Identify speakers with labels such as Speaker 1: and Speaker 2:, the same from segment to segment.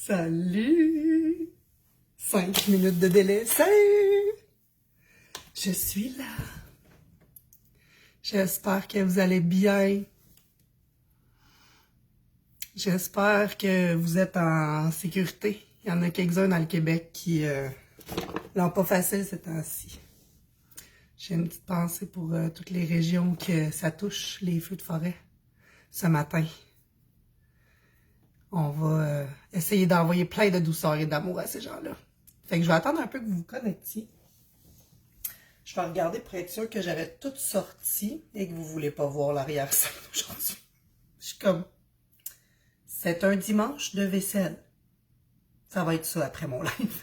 Speaker 1: Salut! 5 minutes de délai. Salut! Je suis là. J'espère que vous allez bien. J'espère que vous êtes en sécurité. Il y en a quelques-uns dans le Québec qui l'ont pas facile ces temps-ci. J'ai une petite pensée pour toutes les régions que ça touche, les feux de forêt, ce matin. On va essayer d'envoyer plein de douceur et d'amour à ces gens-là. Fait que je vais attendre un peu que vous vous connectiez. Je vais regarder pour être sûr que j'avais tout sorti et que vous ne voulez pas voir l'arrière-scène aujourd'hui. Je suis comme... C'est un dimanche de vaisselle. Ça va être ça après mon live.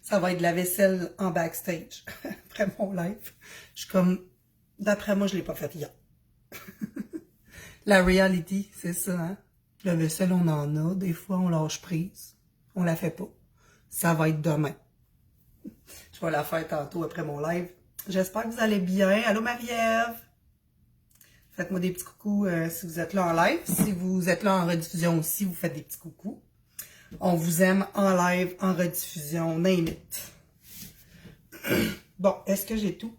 Speaker 1: Ça va être de la vaisselle en backstage après mon live. Je suis comme... D'après moi, je ne l'ai pas fait hier. La reality, c'est ça, hein? La vaisselle, on en a. Des fois, on lâche prise. On la fait pas. Ça va être demain. Je vais la faire tantôt après mon live. J'espère que vous allez bien. Allô, Marie-Ève! Faites-moi des petits coucous si vous êtes là en live. Si vous êtes là en rediffusion aussi, vous faites des petits coucous. On vous aime en live, en rediffusion, name it. Bon, est-ce que j'ai tout?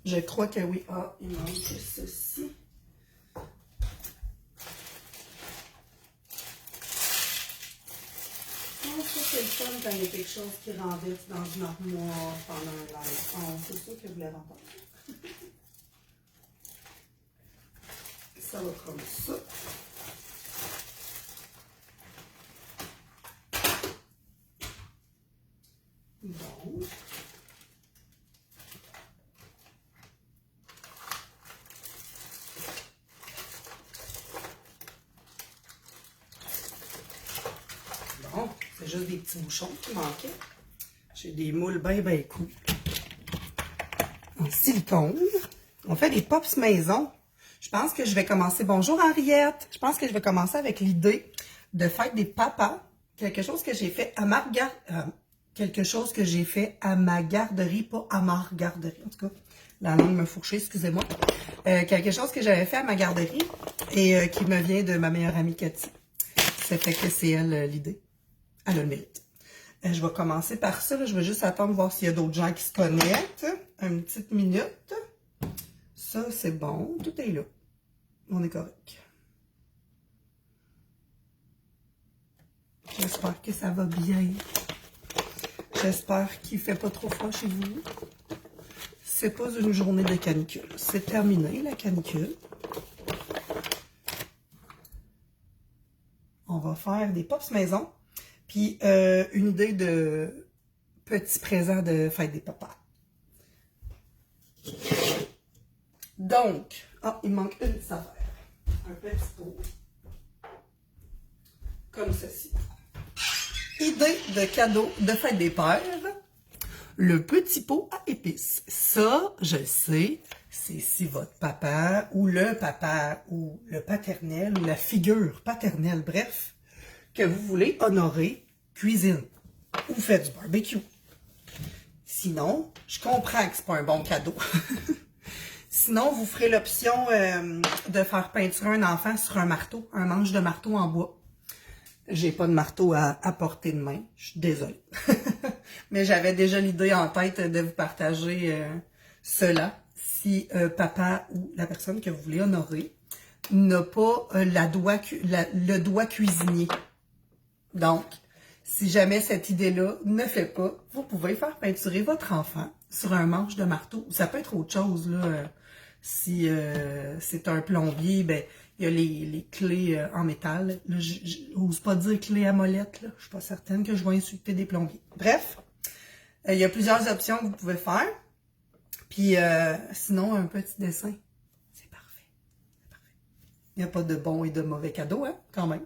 Speaker 1: Je crois que oui. Ah, il manque ceci. Oh, ça, c'est le fun quand il y a quelque chose qui renverse dans une armoire pendant un live. Oh, c'est sûr que vous l'avez entendu. Ça va comme ça. Bon. Bon, c'est juste des petits bouchons qui manquaient. J'ai des moules bien cool. En silicone. On fait des pops maison. Je pense que je vais commencer... Bonjour Henriette! Je pense que je vais commencer avec l'idée de faire des papas. Quelque chose que j'ai fait à ma garderie, pas à ma garderie. En tout cas, la langue me fourchait, excusez-moi. Quelque chose que j'avais fait à ma garderie et qui me vient de ma meilleure amie Cathy. Ça fait que c'est elle l'idée. Elle a le mérite. Je vais commencer par ça. Là. Je vais juste attendre voir s'il y a d'autres gens qui se connectent. Une petite minute. Ça, c'est bon. Tout est là. On est correct. J'espère que ça va bien. J'espère qu'il ne fait pas trop froid chez vous. C'est pas une journée de canicule. C'est terminé, la canicule. On va faire des pops maison. Puis, une idée de petit présent de fête des papas. Donc, il me manque une petite affaire. Un petit pot. Comme ceci. Idée de cadeau de fête des pères. Le petit pot à épices. Ça, je le sais, c'est si votre papa ou le paternel ou la figure paternelle, bref, que vous voulez honorer, cuisine ou faites du barbecue. Sinon, je comprends que c'est pas un bon cadeau. Sinon, vous ferez l'option de faire peinturer un enfant sur un marteau, un manche de marteau en bois. J'ai pas de marteau à portée de main, je suis désolée. Mais j'avais déjà l'idée en tête de vous partager cela. Si papa ou la personne que vous voulez honorer n'a pas le doigt cuisinier. Donc, si jamais cette idée-là ne fait pas, vous pouvez faire peinturer votre enfant sur un manche de marteau. Ça peut être autre chose, là. Si c'est un plombier, ben il y a les clés en métal. Là, j'ose pas dire clés à molette, là. Je suis pas certaine que je vais insulter des plombiers. Bref, il y a plusieurs options que vous pouvez faire. Puis sinon, un petit dessin. C'est parfait. C'est parfait. Il n'y a pas de bon et de mauvais cadeaux, hein, quand même.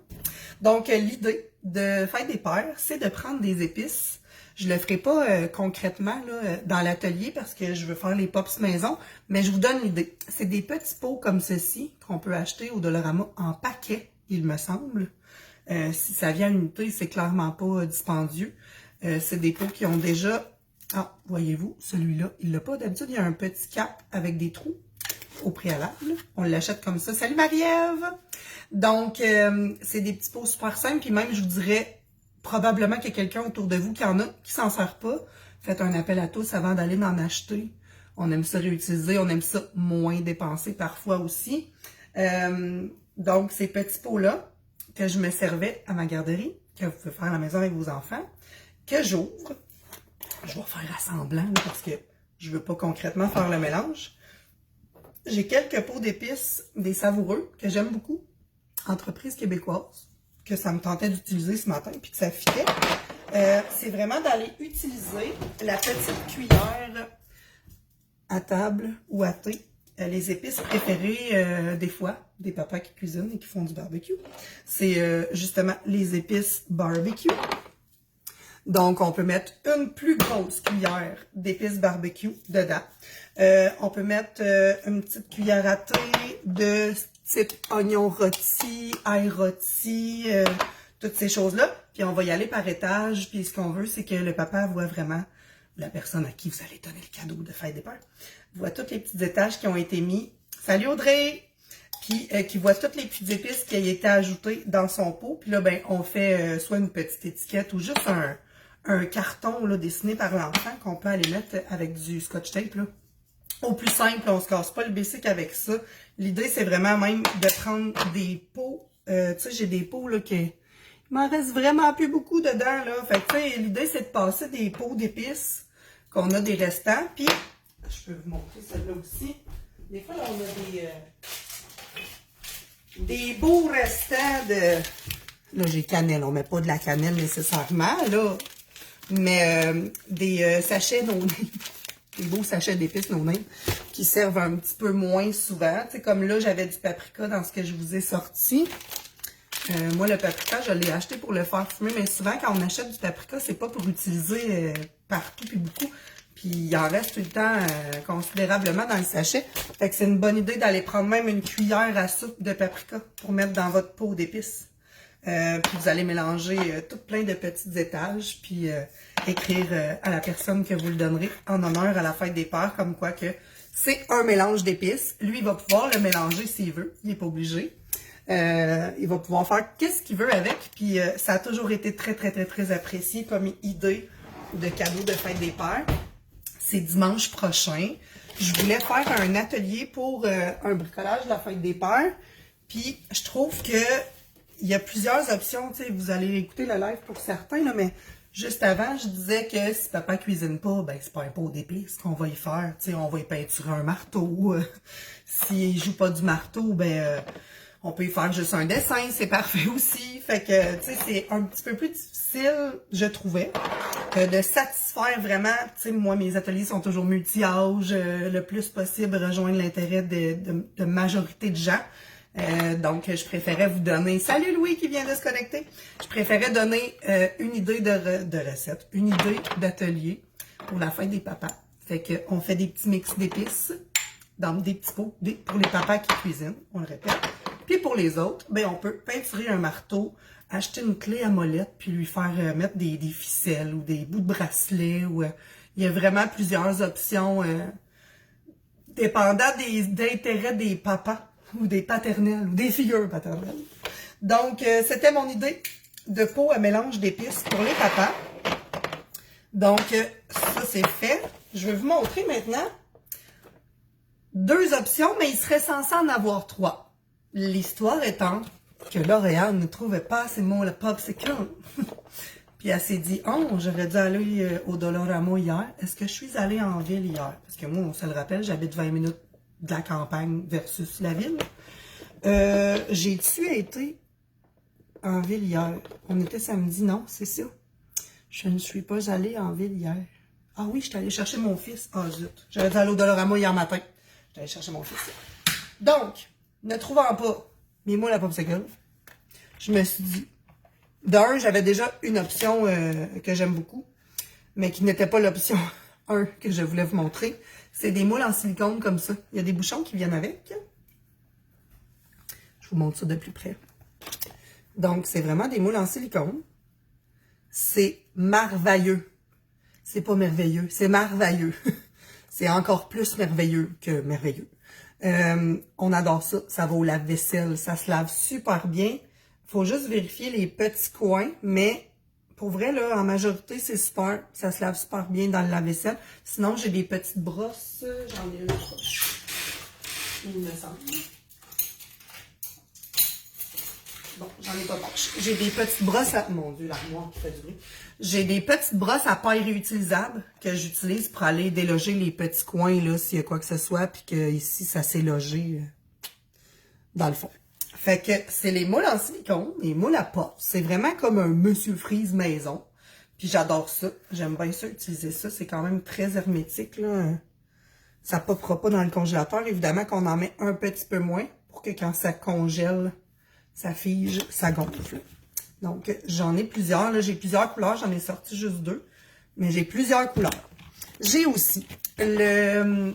Speaker 1: Donc, l'idée de fête des pères, c'est de prendre des épices. Je ne le ferai pas concrètement là, dans l'atelier parce que je veux faire les pops maison, mais je vous donne l'idée. C'est des petits pots comme ceci qu'on peut acheter au Dollarama en paquet, il me semble. Si ça vient à l'unité, c'est clairement pas dispendieux. C'est des pots qui ont déjà... Ah, voyez-vous, celui-là, il l'a pas. D'habitude, il y a un petit cap avec des trous. au préalable. On l'achète comme ça. Salut Marie-Ève! Donc, c'est des petits pots super simples. Puis même, je vous dirais, probablement qu'il y a quelqu'un autour de vous qui en a, qui s'en sert pas. Faites un appel à tous avant d'aller en acheter. On aime ça réutiliser. On aime ça moins dépenser parfois aussi. Donc, ces petits pots-là que je me servais à ma garderie, que vous pouvez faire à la maison avec vos enfants, que j'ouvre. Je vais faire assemblant là, parce que je veux pas concrètement faire le mélange. J'ai quelques pots d'épices, des savoureux, que j'aime beaucoup. Entreprise québécoise, que ça me tentait d'utiliser ce matin, puis que ça fitait. C'est vraiment d'aller utiliser la petite cuillère à table ou à thé. Les épices préférées, des fois, des papas qui cuisinent et qui font du barbecue. C'est justement les épices barbecue. Donc, on peut mettre une plus grosse cuillère d'épices barbecue dedans. On peut mettre une petite cuillère à thé de type oignon rôti, ail rôti, toutes ces choses-là. Puis, on va y aller par étage. Puis, ce qu'on veut, c'est que le papa voit vraiment la personne à qui vous allez donner le cadeau de fête des pères. Voit tous les petits étages qui ont été mis. Salut Audrey! Puis, qui voit toutes les petites épices qui ont été ajoutées dans son pot. Puis là, ben, on fait soit une petite étiquette ou juste un carton là, dessiné par l'enfant qu'on peut aller mettre avec du scotch tape. Là. Au plus simple, on se casse pas le basic avec ça. L'idée, c'est vraiment même de prendre des pots. Tu sais, j'ai des pots là, il m'en reste vraiment plus beaucoup dedans. Là. Fait que, tu sais, l'idée, c'est de passer des pots d'épices qu'on a des restants. Puis, je peux vous montrer celle-là aussi. Des fois, là, on a des beaux restants de... Là, j'ai cannelle. On met pas de la cannelle nécessairement, là. Mais des sachets no-name, des beaux sachets d'épices no-name qui servent un petit peu moins souvent. Tu sais, comme là, j'avais du paprika dans ce que je vous ai sorti. Moi, le paprika, je l'ai acheté pour le faire fumer, mais souvent, quand on achète du paprika, c'est pas pour utiliser partout puis beaucoup. Puis, il en reste tout le temps considérablement dans le sachet. Fait que c'est une bonne idée d'aller prendre même une cuillère à soupe de paprika pour mettre dans votre pot d'épices. Puis vous allez mélanger tout plein de petits étages, puis écrire à la personne que vous le donnerez en honneur à la fête des pères, comme quoi que c'est un mélange d'épices. Lui, il va pouvoir le mélanger s'il veut, il n'est pas obligé. Il va pouvoir faire qu'est-ce qu'il veut avec, puis ça a toujours été très, très, très, très apprécié comme idée de cadeau de fête des pères. C'est dimanche prochain. Je voulais faire un atelier pour un bricolage de la fête des pères, puis je trouve que il y a plusieurs options, tu sais, vous allez écouter le live pour certains, là, mais juste avant, je disais que si papa cuisine pas, ben c'est pas un pot d'épices qu'on va y faire, tu sais, on va y peinturer un marteau. S'il joue pas du marteau, ben on peut y faire juste un dessin, c'est parfait aussi. Fait que, tu sais, c'est un petit peu plus difficile, je trouvais, de satisfaire vraiment, tu sais, moi, mes ateliers sont toujours multi-âge, le plus possible rejoindre l'intérêt de majorité de gens. Donc, je préférais vous donner... Salut Louis qui vient de se connecter! Je préférais donner une idée de recette, une idée d'atelier pour la fête des papas. Fait qu'on fait des petits mix d'épices dans des petits pots pour les papas qui cuisinent, on le répète. Puis pour les autres, ben on peut peinturer un marteau, acheter une clé à molette, puis lui faire mettre des ficelles ou des bouts de bracelet. Ou, il y a vraiment plusieurs options dépendant d'intérêts des papas. Ou des paternels, ou des figures paternelles. Donc, c'était mon idée de pot à mélange d'épices pour les papas. Donc, ça, c'est fait. Je vais vous montrer maintenant 2 options, mais il serait censé en avoir 3. L'histoire étant que Lauriane ne trouvait pas assez mon le popsicle. Puis elle s'est dit, oh, j'aurais dû aller au Dollarama hier. Est-ce que je suis allée en ville hier? Parce que moi, on se le rappelle, j'habite 20 minutes de la campagne versus la ville. J'ai-tu été en ville hier? On était samedi, non? C'est ça. Je ne suis pas allée en ville hier. Ah oui, je suis allée chercher mon fils. Ah zut. J'allais aller au Dollarama hier matin. J'allais chercher mon fils. Donc, ne trouvant pas mes moules à popsicle, je me suis dit, d'un, j'avais déjà une option que j'aime beaucoup, mais qui n'était pas l'option 1 que je voulais vous montrer. C'est des moules en silicone comme ça. Il y a des bouchons qui viennent avec. Je vous montre ça de plus près. Donc, c'est vraiment des moules en silicone. C'est merveilleux. C'est pas merveilleux, c'est merveilleux. C'est encore plus merveilleux que merveilleux. On adore ça. Ça va au lave-vaisselle. Ça se lave super bien. Faut juste vérifier les petits coins, mais pour vrai, là, en majorité, c'est super. Ça se lave super bien dans le lave-vaisselle. Sinon, j'ai des petites brosses. J'en ai une proche. Il me semble. Bon, j'en ai pas proche. J'ai des petites brosses à... Mon Dieu, l'armoire qui fait du bruit. J'ai des petites brosses à paille réutilisables que j'utilise pour aller déloger les petits coins, là, s'il y a quoi que ce soit, puis que ici, ça s'est logé dans le fond. Fait que c'est les moules en silicone, les moules à pop. C'est vraiment comme un Monsieur Freeze maison. Puis j'adore ça. J'aime bien ça, utiliser ça. C'est quand même très hermétique, là. Ça popera pas dans le congélateur. Évidemment qu'on en met un petit peu moins pour que quand ça congèle, ça fige, ça gonfle. Donc, j'en ai plusieurs. Là, j'ai plusieurs couleurs. J'en ai sorti juste 2. Mais j'ai plusieurs couleurs. J'ai aussi le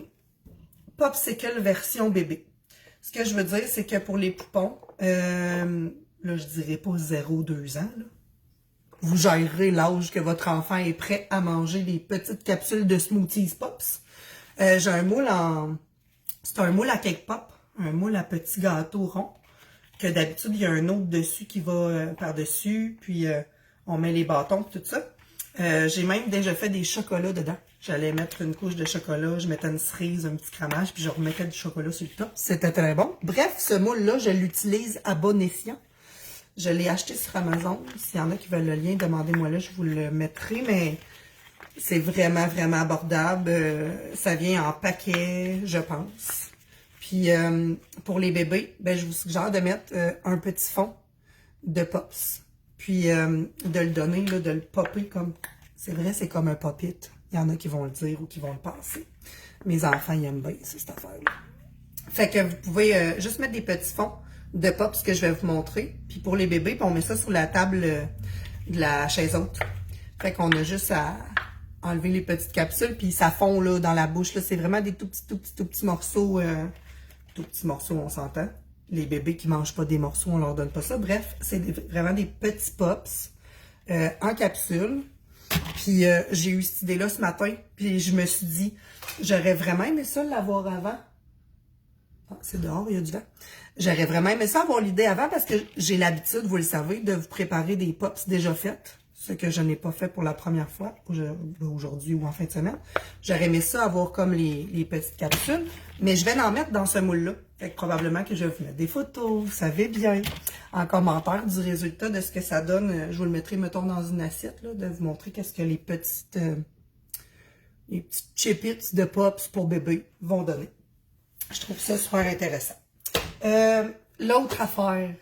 Speaker 1: Popsicle version bébé. Ce que je veux dire, c'est que pour les poupons, là, je dirais pas 0-2 ans, là. Vous gérerez l'âge que votre enfant est prêt à manger des petites capsules de Smoothies Pops. J'ai un moule en... C'est un moule à cake pop. Un moule à petits gâteaux ronds. Que d'habitude, il y a un autre dessus qui va par-dessus. Puis, on met les bâtons et tout ça. J'ai même déjà fait des chocolats dedans. J'allais mettre une couche de chocolat, je mettais une cerise, un petit cramage, puis je remettais du chocolat sur le top. C'était très bon. Bref, ce moule-là, je l'utilise à bon escient. Je l'ai acheté sur Amazon. S'il y en a qui veulent le lien, demandez-moi là, je vous le mettrai, mais c'est vraiment, vraiment abordable. Ça vient en paquet, je pense. Puis, pour les bébés, ben, je vous suggère de mettre un petit fond de Pops. Puis, de le donner, là, de le popper comme... C'est vrai, c'est comme un pop-it. Il y en a qui vont le dire ou qui vont le passer. Mes enfants, ils aiment bien cette affaire-là. Fait que vous pouvez juste mettre des petits fonds de Pops que je vais vous montrer. Puis pour les bébés, puis on met ça sur la table de la chaise haute. Fait qu'on a juste à enlever les petites capsules. Puis ça fond là, dans la bouche. C'est vraiment des tout petits morceaux. Tout petits morceaux, on s'entend. Les bébés qui mangent pas des morceaux, on leur donne pas ça. Bref, c'est vraiment des petits Pops en capsule. Puis j'ai eu cette idée-là ce matin, puis je me suis dit, j'aurais vraiment aimé ça l'avoir avant. Ah, c'est dehors, il y a du vent. J'aurais vraiment aimé ça avoir l'idée avant parce que j'ai l'habitude, vous le savez, de vous préparer des pops déjà faites. Ce que je n'ai pas fait pour la première fois, aujourd'hui ou en fin de semaine. J'aurais aimé ça avoir comme les petites capsules, mais je vais en mettre dans ce moule-là. Fait que probablement que je vais vous mettre des photos, vous savez bien, en commentaire du résultat de ce que ça donne. Je vous le mettrai, mettons, dans une assiette, là, de vous montrer qu'est-ce que les petites chipits de pops pour bébé vont donner. Je trouve ça super intéressant. L'autre affaire,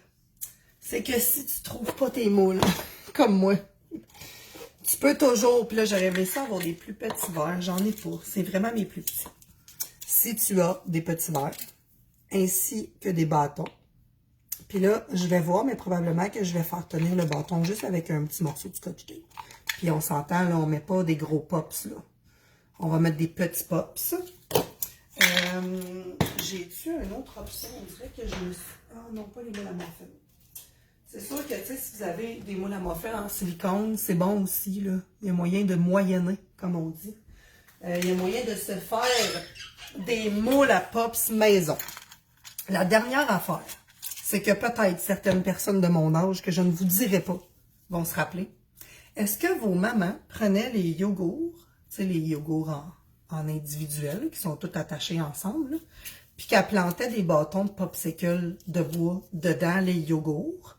Speaker 1: c'est que si tu trouves pas tes moules, comme moi, tu peux toujours, puis là j'aurais aimé ça avoir des plus petits verres, j'en ai pas, c'est vraiment mes plus petits. Si tu as des petits verres, ainsi que des bâtons, puis là je vais voir, mais probablement que je vais faire tenir le bâton juste avec un petit morceau de scotch tape. Puis on s'entend, là on met pas des gros pops là, on va mettre des petits pops. J'ai-tu une autre option? On dirait que je me suis... Ah non, pas les moules à muffins. C'est sûr que, tu sais, si vous avez des moules à muffins en silicone, c'est bon aussi, là. Il y a moyen de moyenner, comme on dit. Il y a moyen de se faire des moules à pops maison. La dernière affaire, c'est que peut-être certaines personnes de mon âge, que je ne vous dirai pas, vont se rappeler. Est-ce que vos mamans prenaient les yogourts, tu sais, les yogourts en individuel, qui sont tous attachés ensemble, là, puis qu'elle plantait des bâtons de popsicle de bois dedans les yogourts,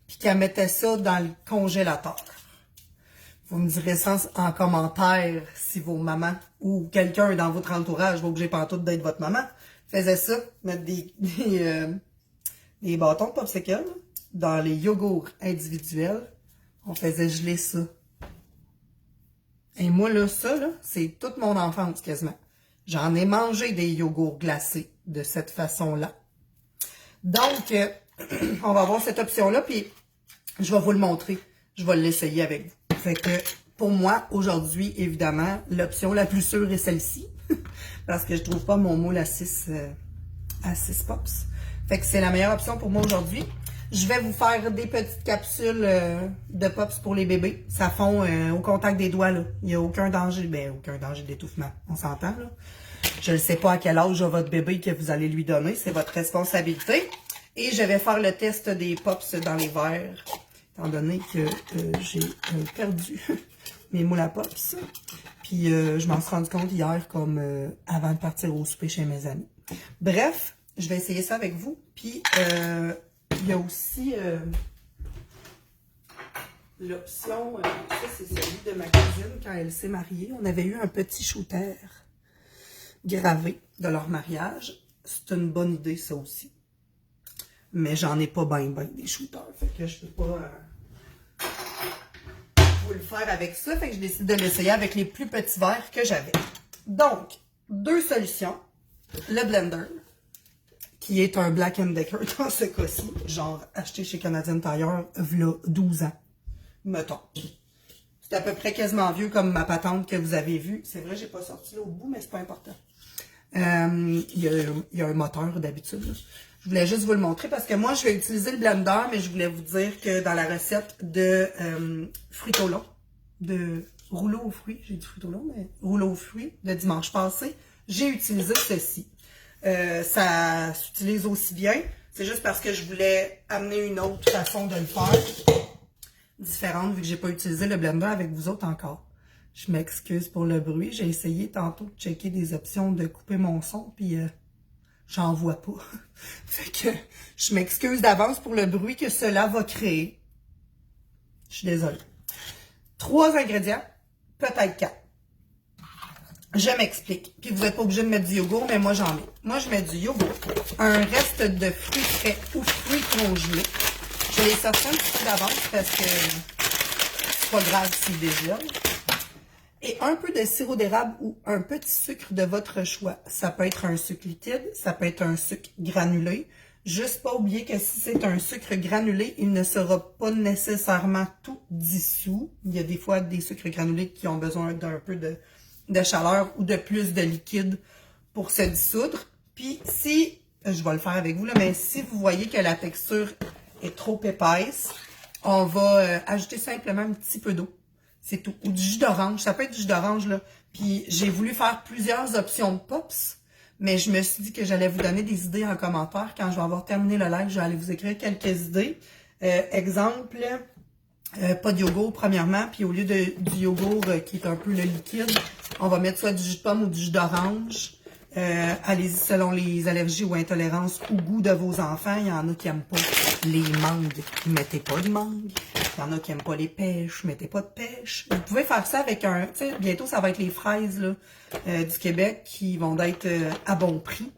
Speaker 1: puis qu'elle mettait ça dans le congélateur. Vous me direz ça en commentaire si vos mamans ou quelqu'un dans votre entourage, vous n'obligez pas tout d'être votre maman, faisait ça, mettre des bâtons de popsicle dans les yogourts individuels. On faisait geler ça. Et moi, là, ça, là, c'est toute mon enfance quasiment. J'en ai mangé des yogourts glacés de cette façon-là. Donc, on va avoir cette option-là, puis je vais vous le montrer. Je vais l'essayer avec vous. Fait que, pour moi, aujourd'hui, évidemment, l'option la plus sûre est celle-ci. Parce que je trouve pas mon moule à 6 pops. Fait que c'est la meilleure option pour moi aujourd'hui. Je vais vous faire des petites capsules de pops pour les bébés. Ça fond au contact des doigts, là. Il n'y a aucun danger. Ben, aucun danger d'étouffement. On s'entend, là. Je ne sais pas à quel âge a votre bébé que vous allez lui donner. C'est votre responsabilité. Et je vais faire le test des pops dans les verres. Étant donné que j'ai perdu mes moules à pops. Puis je m'en suis rendu compte hier, comme avant de partir au souper chez mes amis. Bref, je vais essayer ça avec vous. Puis il y a aussi l'option, ça c'est celui de ma cousine quand elle s'est mariée. On avait eu un petit shooter gravé de leur mariage. C'est une bonne idée ça aussi. Mais j'en ai pas ben des shooters. Fait que je peux pas vous le faire avec ça. Fait que je décide de l'essayer avec les plus petits verres que j'avais. Donc, deux solutions. Le blender, qui est un Black & Decker dans ce cas-ci. Genre acheté chez Canadian Tire, v'là 12 ans. Mettons. C'est à peu près quasiment vieux comme ma patente que vous avez vue. C'est vrai, j'ai pas sorti là au bout, mais c'est pas important. Il y a un moteur d'habitude. Je voulais juste vous le montrer parce que moi, je vais utiliser le blender, mais je voulais vous dire que dans la recette de fruits au long, de rouleau aux fruits, j'ai dit fruits au long, mais rouleau aux fruits de dimanche passé, j'ai utilisé ceci. Ça s'utilise aussi bien. C'est juste parce que je voulais amener une autre façon de le faire, différente, vu que j'ai pas utilisé le blender avec vous autres encore. Je m'excuse pour le bruit. J'ai essayé tantôt de checker des options de couper mon son, puis j'en vois pas. Fait que je m'excuse d'avance pour le bruit que cela va créer. Je suis désolée. 3 ingrédients, peut-être 4. Je m'explique. Puis vous n'êtes pas obligé de mettre du yogourt, mais moi j'en mets. Moi je mets du yogourt, un reste de fruits frais ou fruits congelés. Je les sortis un petit peu d'avance parce que c'est pas grave s'ils dégèlent. Et un peu de sirop d'érable ou un petit sucre de votre choix. Ça peut être un sucre liquide, ça peut être un sucre granulé. Juste pas oublier que si c'est un sucre granulé, il ne sera pas nécessairement tout dissous. Il y a des fois des sucres granulés qui ont besoin d'un peu de chaleur ou de plus de liquide pour se dissoudre. Puis si, je vais le faire avec vous là, mais si vous voyez que la texture est trop épaisse, on va ajouter simplement un petit peu d'eau. C'est tout. Ou du jus d'orange. Ça peut être du jus d'orange, là. Puis j'ai voulu faire plusieurs options de pops, mais je me suis dit que j'allais vous donner des idées en commentaire. Quand je vais avoir terminé le live, je vais aller vous écrire quelques idées. Exemple, pas de yogourt, premièrement. Puis au lieu du yogourt qui est un peu le liquide, on va mettre soit du jus de pomme ou du jus d'orange. Allez-y selon les allergies ou intolérances ou goût de vos enfants. Il y en a qui n'aiment pas les mangues. Mettez pas de mangue. Il y en a qui n'aiment pas les pêches. Mettez pas de pêche. Vous pouvez faire ça avec un... Tu sais, bientôt, ça va être les fraises là, du Québec qui vont être à bon prix.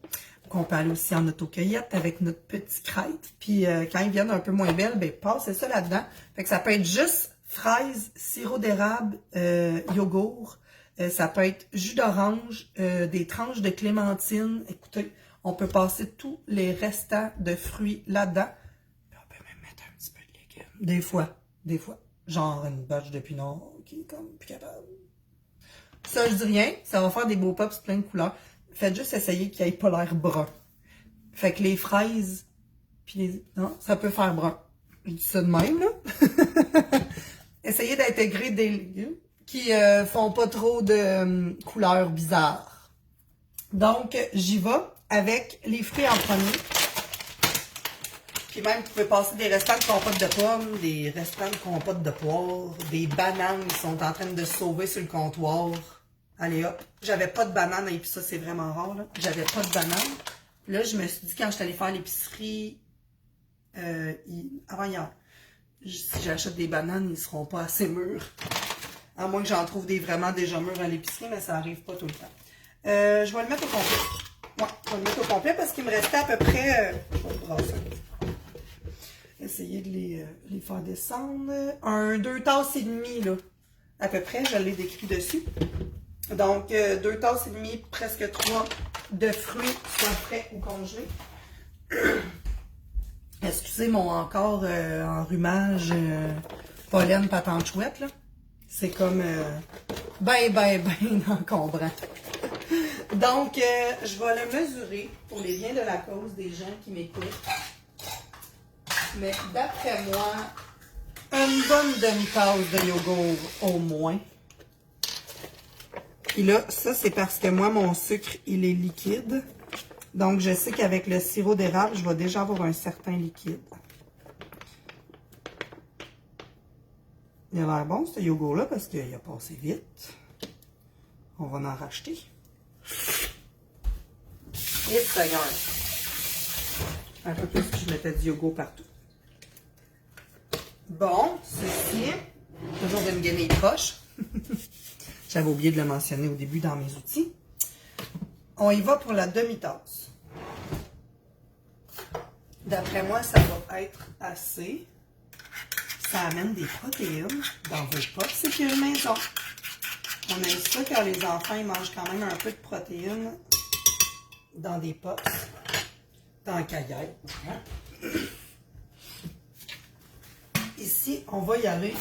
Speaker 1: On peut aller aussi en autocueillette avec notre petit crête. Puis quand ils viennent un peu moins belles, ben passez ça là-dedans. Fait que ça peut être juste fraises, sirop d'érable, yogourt. Ça peut être jus d'orange, des tranches de clémentine. Écoutez, on peut passer tous les restants de fruits là-dedans. Puis on peut même mettre un petit peu de légumes. Des fois. Genre une batch d'épinards qui est comme plus capable. Ça, je dis rien. Ça va faire des beaux pops plein de couleurs. Faites juste essayer qu'il n'y ait pas l'air brun. Fait que les fraises, puis les... Non, ça peut faire brun. Je dis ça de même, là. Essayez d'intégrer des légumes qui font pas trop de couleurs bizarres. Donc, j'y vais avec les fruits en premier. Puis même, vous pouvez passer des restants de compote de pommes, des restants de compote de poire, des bananes qui sont en train de se sauver sur le comptoir. Allez hop, j'avais pas de banane, et puis ça c'est vraiment rare, là. J'avais pas de banane. Là, je me suis dit quand je suis allée faire l'épicerie avant hier, si j'achète des bananes, ils seront pas assez mûrs. À moins que j'en trouve des vraiment déjà mûrs à l'épicerie, mais ça arrive pas tout le temps. Je vais le mettre au complet. Ouais, je vais le mettre au complet parce qu'il me restait à peu près... je vais le brasser. Essayer de les faire descendre. 2 tasses et demie, là. À peu près, je l'ai décrit dessus. Donc, 2 tasses et demie, presque 3 de fruits, soit frais ou congelés. Excusez mon encore enrhumage, pollen, patente chouette, là. C'est comme ben encombrant. Donc, je vais le mesurer pour les biens de la cause des gens qui m'écoutent. Mais d'après moi, une bonne demi-tasse de yogourt au moins. Puis là, ça, c'est parce que moi, mon sucre, il est liquide. Donc, je sais qu'avec le sirop d'érable, je vais déjà avoir un certain liquide. Il a l'air bon, ce yogourt-là, parce qu'il a passé vite. On va en racheter. Et Seigneur! Un peu plus que je mettais du yogourt partout. Bon, ceci, toujours une guenille proche. J'avais oublié de le mentionner au début dans mes outils. On y va pour la demi-tasse. D'après moi, ça va être assez. Ça amène des protéines dans vos potes. C'est une maison. On aime ça quand les enfants ils mangent quand même un peu de protéines dans des potes. Tant qu'à y être. Hein? Ici, on va y aller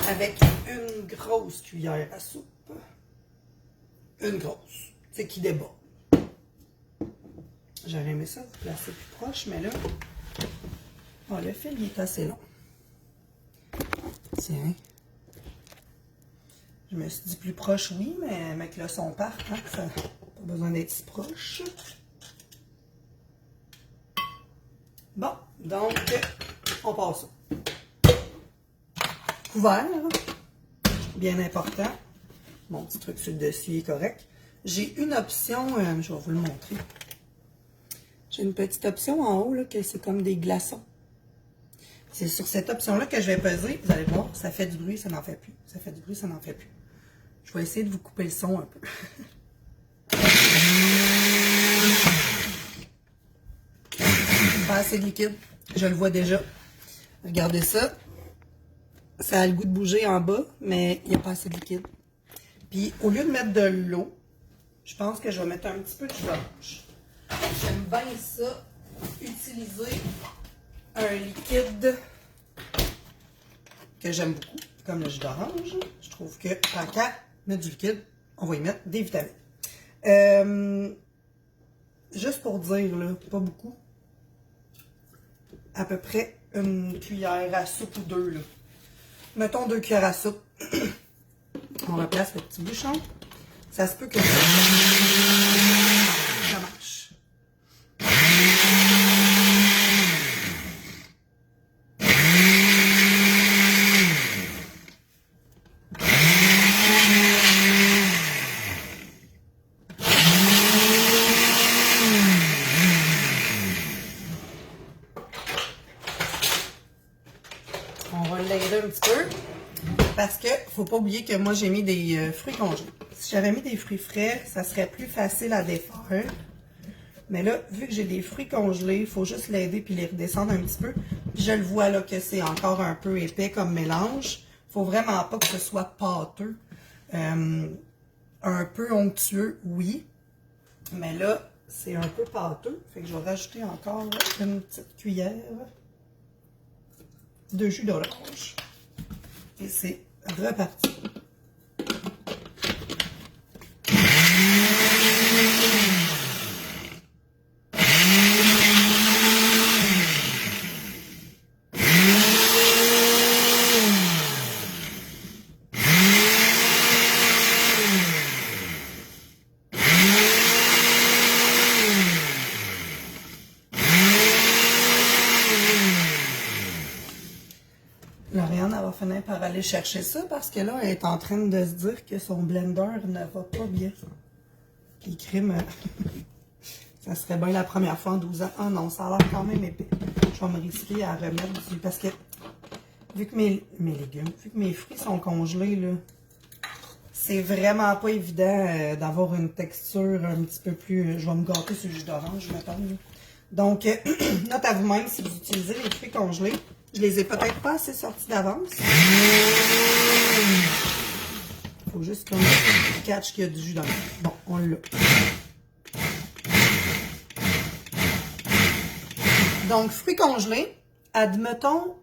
Speaker 1: avec une grosse cuillère à soupe. Une grosse. C'est qui débat. J'aurais aimé ça vous placer plus proche, mais là, oh, le fil il est assez long. Tiens. Je me suis dit plus proche, oui, mais avec le son part, hein, ça n'a pas besoin d'être si proche. Bon, donc, on passe ça. Couvert, bien important. Mon petit truc sur le dessus est correct. J'ai une option, je vais vous le montrer. J'ai une petite option en haut, là, que c'est comme des glaçons. C'est sur cette option-là que je vais peser. Vous allez voir, ça fait du bruit, ça n'en fait plus. Ça fait du bruit, ça n'en fait plus. Je vais essayer de vous couper le son un peu. Pas assez de liquide. Je le vois déjà. Regardez ça. Ça a le goût de bouger en bas, mais il n'y a pas assez de liquide. Puis, au lieu de mettre de l'eau, je pense que je vais mettre un petit peu de jus d'orange. J'aime bien ça, utiliser un liquide que j'aime beaucoup, comme le jus d'orange. Je trouve que, tant qu'à mettre du liquide, on va y mettre des vitamines. Juste pour dire, là, pas beaucoup. À peu près une cuillère à soupe ou deux, là. Mettons 2 cuillères à soupe. On replace le petit bouchon. Ça se peut que ça marche. On va l'aider un petit peu. Parce que, faut pas oublier que moi, j'ai mis des fruits congelés. Si j'avais mis des fruits frais, ça serait plus facile à défaire. Mais là, vu que j'ai des fruits congelés, il faut juste l'aider puis les redescendre un petit peu. Puis je le vois là que c'est encore un peu épais comme mélange. Faut vraiment pas que ce soit pâteux. Un peu onctueux, oui. Mais là, c'est un peu pâteux. Fait que je vais rajouter encore une petite cuillère de jus d'orange. Et c'est reparti. Lauriane, elle va finir par aller chercher ça parce que là, elle est en train de se dire que son blender ne va pas bien. Puis crime, ça serait bien la première fois en 12 ans. Ah non, ça a l'air quand même épais. Je vais me risquer à remettre du... Parce que, vu que mes légumes, vu que mes fruits sont congelés, là, c'est vraiment pas évident d'avoir une texture un petit peu plus... je vais me gâter sur le jus d'orange, mettons. Là. Donc, note à vous-même, si vous utilisez les fruits congelés, je les ai peut-être pas assez sortis d'avance. Il faut juste qu'on catch qu'il y a du jus d'orange. Bon, on l'a. Donc, fruits congelés, admettons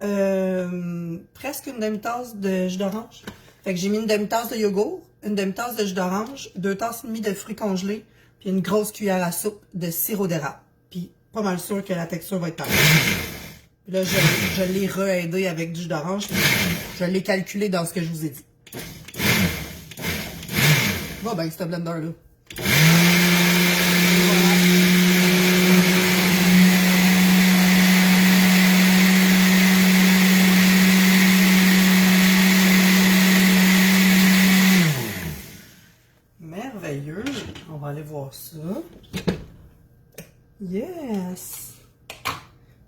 Speaker 1: presque une demi-tasse de jus d'orange. Fait que j'ai mis une demi-tasse de yogourt, une demi-tasse de jus d'orange, 2 tasses et demie de fruits congelés, puis une grosse cuillère à soupe de sirop d'érable. Puis, pas mal sûr que la texture va être pareille. Là, je l'ai re-aidé avec du jus d'orange. Je l'ai calculé dans ce que je vous ai dit. Va bien, ce blender-là. Merveilleux. On va aller voir ça. Yes.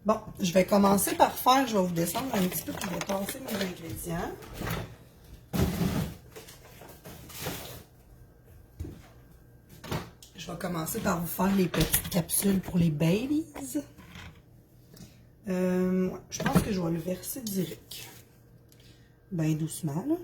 Speaker 1: Bon, je vais commencer par faire, je vais vous descendre un petit peu, puis je vais tasser mes ingrédients. Je vais commencer par vous faire les petites capsules pour les babies. Je pense que je vais le verser direct. Bien doucement, là.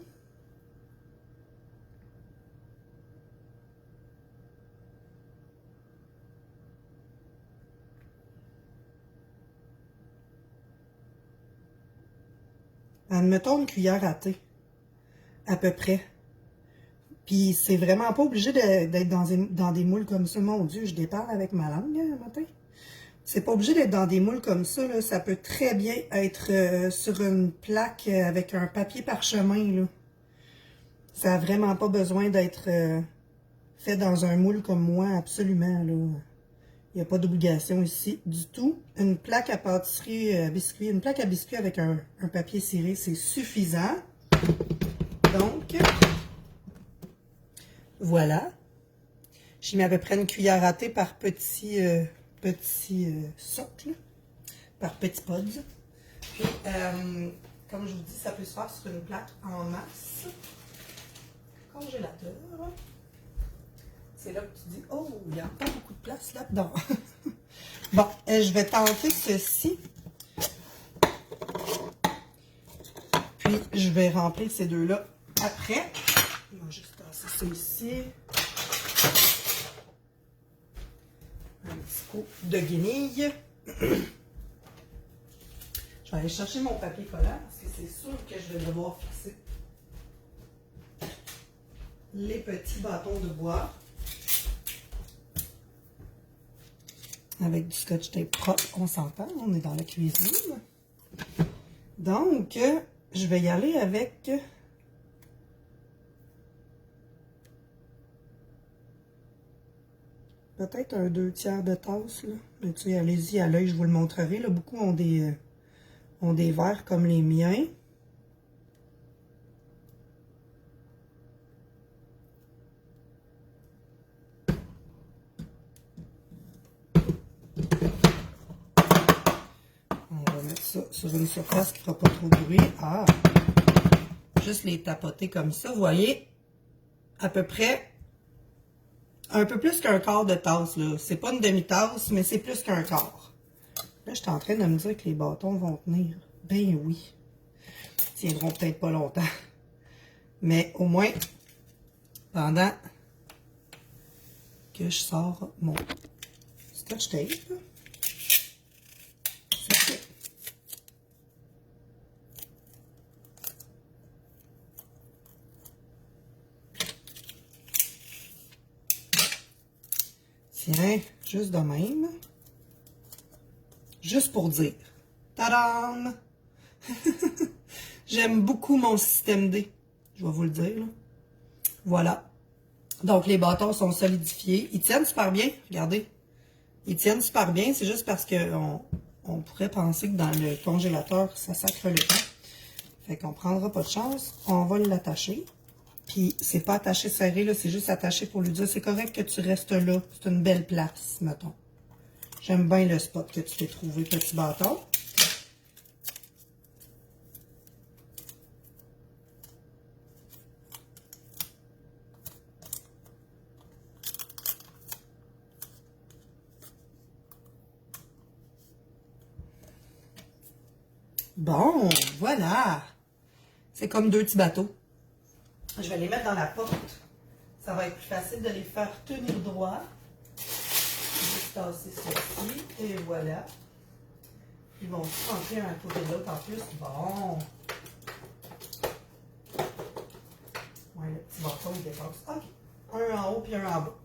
Speaker 1: Admettons une cuillère à thé, à peu près. Puis c'est vraiment pas obligé d'être dans des moules comme ça. Mon Dieu, je déparle avec ma langue, hein, matin. C'est pas obligé d'être dans des moules comme ça, là. Ça peut très bien être sur une plaque avec un papier parchemin, là. Ça n'a vraiment pas besoin d'être fait dans un moule comme moi, absolument, là. Il n'y a pas d'obligation ici du tout. Une plaque à pâtisserie à biscuit, une plaque à biscuit avec un papier ciré, c'est suffisant. Donc, voilà. J'ai mis à peu près une cuillère à thé par petit socle, par petit pod. Puis, comme je vous dis, ça peut se faire sur une plaque en masse. Congélateur. C'est là que tu dis, oh, il n'y a pas beaucoup de place là-dedans. Bon, je vais tenter ceci. Puis, je vais remplir ces deux-là après. On va juste passer ça ici. Un petit coup de guenille. Je vais aller chercher mon papier collant parce que c'est sûr que je vais devoir fixer les petits bâtons de bois. Avec du scotch tape propre, on s'entend, on est dans la cuisine. Donc, je vais y aller avec peut-être un 2/3 de tasse, là. Mais tu sais, allez-y à l'œil, je vous le montrerai. Là, beaucoup ont des verres comme les miens. On va mettre ça sur une surface qui ne fera pas trop de bruit. Ah! Juste les tapoter comme ça, vous voyez? À peu près un peu plus qu'un quart de tasse, là. C'est pas une demi-tasse, mais c'est plus qu'un quart. Là, je suis en train de me dire que les bâtons vont tenir. Ben oui. Ils tiendront peut-être pas longtemps. Mais au moins, pendant que je sors mon scotch tape, c'est fait. Tiens, juste de même. Juste pour dire. Tadam! J'aime beaucoup mon système D. Je vais vous le dire, là. Voilà. Donc, les bâtons sont solidifiés. Ils tiennent super bien. Regardez. Ils tiennent super bien. C'est juste parce qu'on pourrait penser que dans le congélateur, ça sacre le temps. Fait qu'on prendra pas de chance. On va l'attacher. Puis, c'est pas attaché serré, là. C'est juste attaché pour lui dire, c'est correct que tu restes là. C'est une belle place, mettons. J'aime bien le spot que tu t'es trouvé, petit bâton. Bon, voilà. C'est comme deux petits bateaux. Je vais les mettre dans la porte. Ça va être plus facile de les faire tenir droit. Juste tasser ceci. Et voilà. Ils vont se rentrer un côté de l'autre en plus. Bon. Ouais, le petit bâton, il dépasse. OK. Un en haut puis un en bas.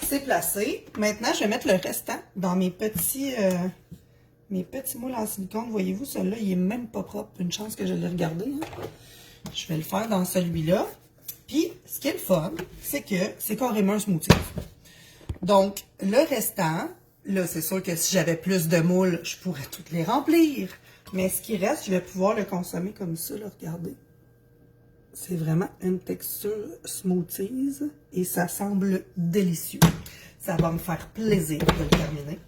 Speaker 1: C'est placé. Maintenant, je vais mettre le restant dans mes petits moules en silicone. Voyez-vous, celui-là, il est même pas propre. Une chance que je l'ai regardé. Hein? Je vais le faire dans celui-là. Puis, ce qui est le fun, c'est que c'est carrément un smoothie. Donc, le restant, là, c'est sûr que si j'avais plus de moules, je pourrais toutes les remplir. Mais ce qui reste, je vais pouvoir le consommer comme ça, là, regardez. C'est vraiment une texture smoothies et ça semble délicieux. Ça va me faire plaisir de le terminer.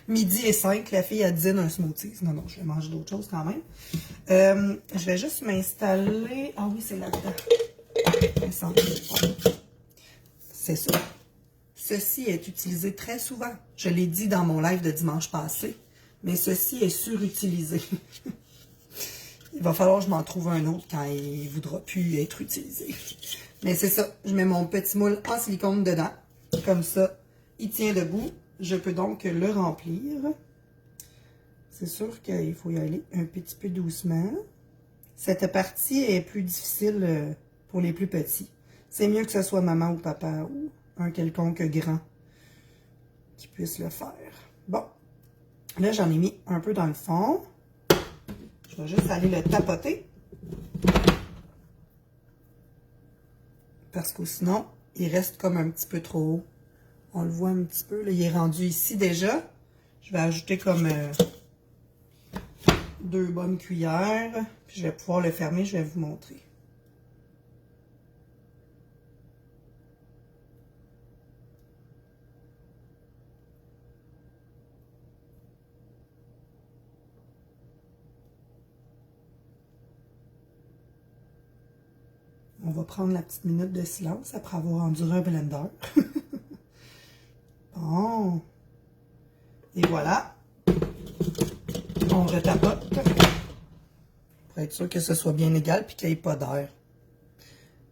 Speaker 1: Midi et 5, la fille a dîne un smoothies. Non, non, je vais manger d'autres choses quand même. Je vais juste m'installer. Ah oui, c'est là-dedans. C'est ça. Ceci est utilisé très souvent. Je l'ai dit dans mon live de dimanche passé, mais ceci est surutilisé. Il va falloir que je m'en trouve un autre quand il ne voudra plus être utilisé. Mais c'est ça, je mets mon petit moule en silicone dedans. Comme ça, il tient debout. Je peux donc le remplir. C'est sûr qu'il faut y aller un petit peu doucement. Cette partie est plus difficile pour les plus petits. C'est mieux que ce soit maman ou papa ou un quelconque grand qui puisse le faire. Bon, là j'en ai mis un peu dans le fond. Je vais juste aller le tapoter. Parce que sinon, il reste comme un petit peu trop haut. On le voit un petit peu, là, il est rendu ici déjà. Je vais ajouter comme 2 bonnes cuillères. Puis je vais pouvoir le fermer, je vais vous montrer. On va prendre la petite minute de silence après avoir enduré un blender. Bon. Et voilà. On retapote. Pour être sûr que ce soit bien égal et qu'il n'y ait pas d'air.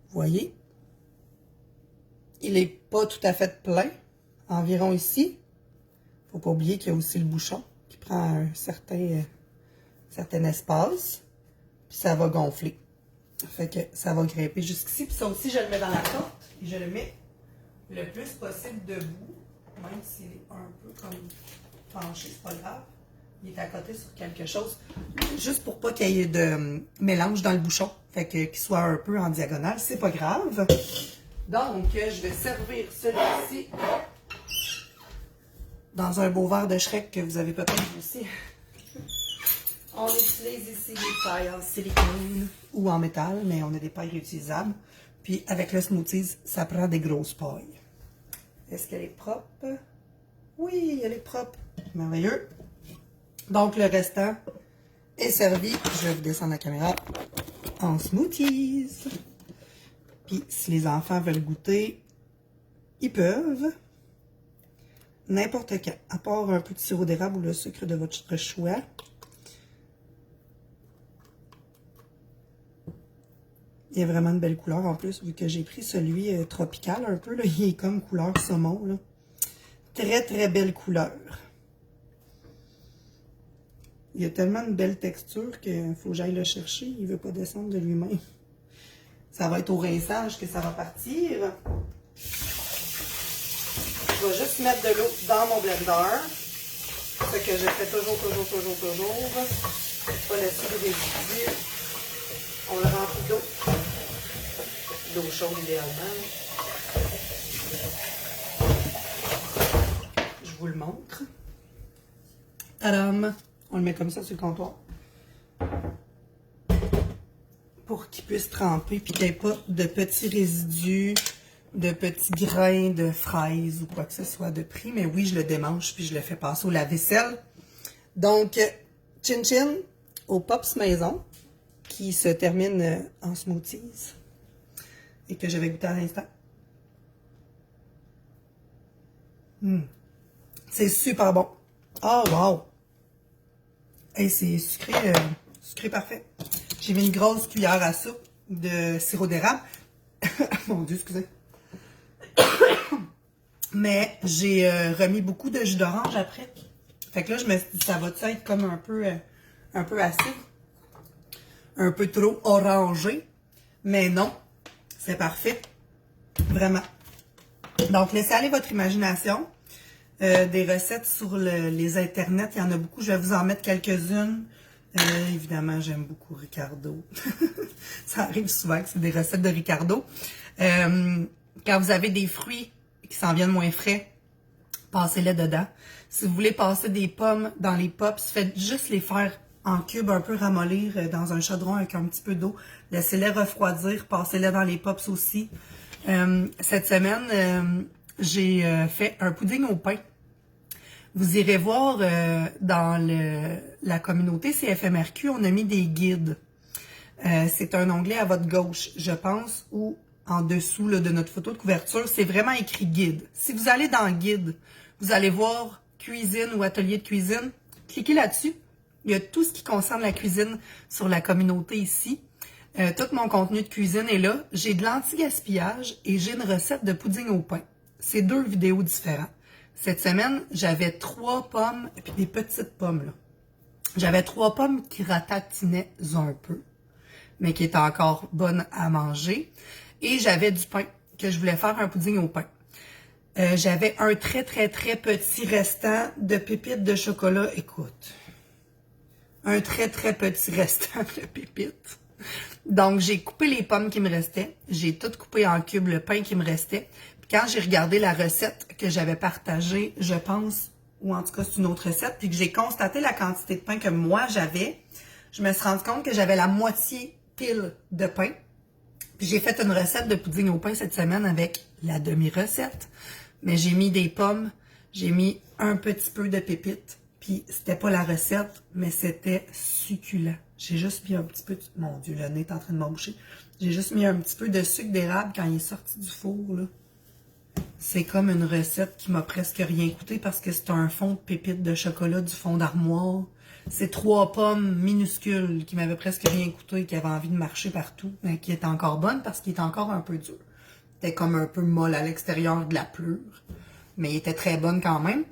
Speaker 1: Vous voyez? Il n'est pas tout à fait plein. Environ ici. Il ne faut pas oublier qu'il y a aussi le bouchon qui prend un certain espace. Puis ça va gonfler. Fait que ça va grimper jusqu'ici. Puis ça aussi, je le mets dans la torte et je le mets le plus possible debout. Même s'il est un peu comme penché, c'est pas grave. Il est à côté sur quelque chose. Juste pour pas qu'il y ait de mélange dans le bouchon. Fait que qu'il soit un peu en diagonale, c'est pas grave. Donc, je vais servir celui-ci dans un beau verre de Shrek que vous avez peut-être aussi. On utilise ici des pailles en silicone ou en métal, mais on a des pailles réutilisables. Puis avec le smoothies, ça prend des grosses pailles. Est-ce qu'elle est propre? Oui, elle est propre. Merveilleux. Donc le restant est servi. Je vais vous descendre la caméra en smoothies. Puis si les enfants veulent goûter, ils peuvent. N'importe quand, à part un peu de sirop d'érable ou le sucre de votre choix. Il y a vraiment une belle couleur en plus, vu que j'ai pris celui tropical un peu. Là, il est comme couleur saumon. Là. Très, très belle couleur. Il y a tellement une belle texture qu'il faut que j'aille le chercher. Il ne veut pas descendre de lui-même. Ça va être au rinçage que ça va partir. Je vais juste mettre de l'eau dans mon blender. Ce que je fais toujours. Pas laisser de résidus. On le remplit d'eau. D'eau chaude idéalement. Je vous le montre. Tadam! On le met comme ça sur le comptoir. Pour qu'il puisse tremper puis qu'il n'y ait pas de petits résidus, de petits grains de fraises ou quoi que ce soit de pris. Mais oui, je le démange puis je le fais passer au lave-vaisselle. Donc, chin chin au Pops Maison qui se termine en smoothies et que je vais goûter à l'instant. C'est super bon. Oh, wow! Et c'est sucré, sucré parfait. J'ai mis une grosse cuillère à soupe de sirop d'érable. Mon Dieu, excusez. Mais j'ai remis beaucoup de jus d'orange après. Fait que là, je me suis dit, ça va-tu être comme un peu acide? Un peu trop orangé. Mais non, c'est parfait. Vraiment. Donc, laissez aller votre imagination. Des recettes sur les internets, il y en a beaucoup. Je vais vous en mettre quelques-unes Évidemment, j'aime beaucoup Ricardo. Ça arrive souvent que c'est des recettes de Ricardo. Quand vous avez des fruits qui s'en viennent moins frais, passez-les dedans. Si vous voulez passer des pommes dans les pops, faites juste les faire en cubes, un peu ramollir dans un chaudron avec un petit peu d'eau. Laissez-les refroidir, passez-les dans les pops aussi. Cette semaine, j'ai fait un pudding au pain. Vous irez voir dans la communauté CFMRQ, on a mis des guides. C'est un onglet à votre gauche, je pense, ou en dessous là, de notre photo de couverture, c'est vraiment écrit guide. Si vous allez dans guide, vous allez voir cuisine ou atelier de cuisine. Cliquez là-dessus. Il y a tout ce qui concerne la cuisine sur la communauté ici. Tout mon contenu de cuisine est là. J'ai de l'anti-gaspillage et j'ai une recette de pudding au pain. C'est 2 vidéos différentes. Cette semaine, j'avais 3 pommes, et puis des petites pommes, là. J'avais 3 pommes qui ratatinaient un peu, mais qui étaient encore bonnes à manger. Et j'avais du pain, que je voulais faire un pudding au pain. J'avais un très petit restant de pépites de chocolat. Écoute, un très petit restant de pépites. Donc, j'ai coupé les pommes qui me restaient. J'ai tout coupé en cubes, le pain qui me restait. Puis quand j'ai regardé la recette que j'avais partagée, je pense, ou en tout cas c'est une autre recette, puis que j'ai constaté la quantité de pain que moi j'avais, je me suis rendu compte que j'avais la moitié pile de pain. Puis j'ai fait une recette de pudding au pain cette semaine avec la demi-recette. Mais j'ai mis des pommes, j'ai mis un petit peu de pépites. Puis c'était pas la recette, mais c'était succulent. J'ai juste mis un petit peu... Mon Dieu, le nez est en train de m'emboucher. J'ai juste mis un petit peu de sucre d'érable quand il est sorti du four, là. C'est comme une recette qui m'a presque rien coûté parce que c'est un fond de pépites de chocolat du fond d'armoire. C'est 3 pommes minuscules qui m'avaient presque rien coûté et qui avaient envie de marcher partout, mais qui étaient encore bonnes parce qu'il était encore un peu dur. C'était comme un peu molle à l'extérieur de la pleure, mais il était très bonne quand même.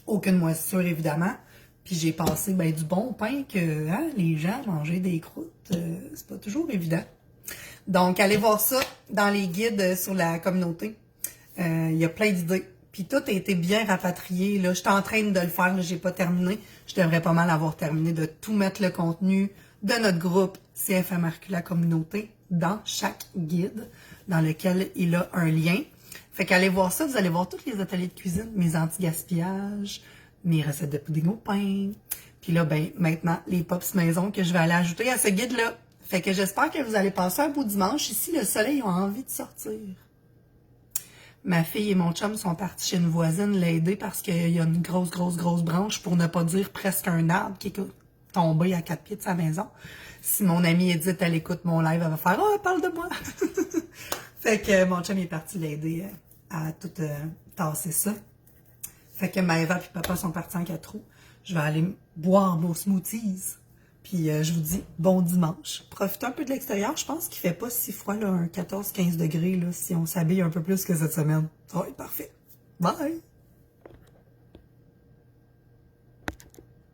Speaker 1: Aucune moisissure, évidemment. Puis j'ai passé du bon pain que les gens mangeaient des croûtes. C'est pas toujours évident. Donc, allez voir ça dans les guides sur la communauté. Il y a plein d'idées. Puis tout a été bien rapatrié. Là, j'étais en train de le faire. J'ai pas terminé. Je devrais pas mal avoir terminé de tout mettre le contenu de notre groupe CFMRQ, la communauté, dans chaque guide dans lequel il a un lien. Fait qu'allez voir ça, vous allez voir tous les ateliers de cuisine, mes anti-gaspillages, mes recettes de pudding au pain. Puis là, maintenant, les pops maison que je vais aller ajouter à ce guide-là. Fait que j'espère que vous allez passer un beau dimanche. Ici, le soleil a envie de sortir. Ma fille et mon chum sont partis chez une voisine l'aider parce qu'il y a une grosse branche, pour ne pas dire presque un arbre qui est tombé à 4 pieds de sa maison. Si mon amie Edith, elle écoute mon live, elle va faire « Oh, parle de moi! » Fait que mon chum est parti l'aider à tout tasser ça. Fait que Maëva et papa sont partis en 4 roues. Je vais aller boire nos smoothies. Puis je vous dis bon dimanche. Profitez un peu de l'extérieur. Je pense qu'il fait pas si froid, là, un 14-15 degrés, là, si on s'habille un peu plus que cette semaine. Ça va être parfait. Bye!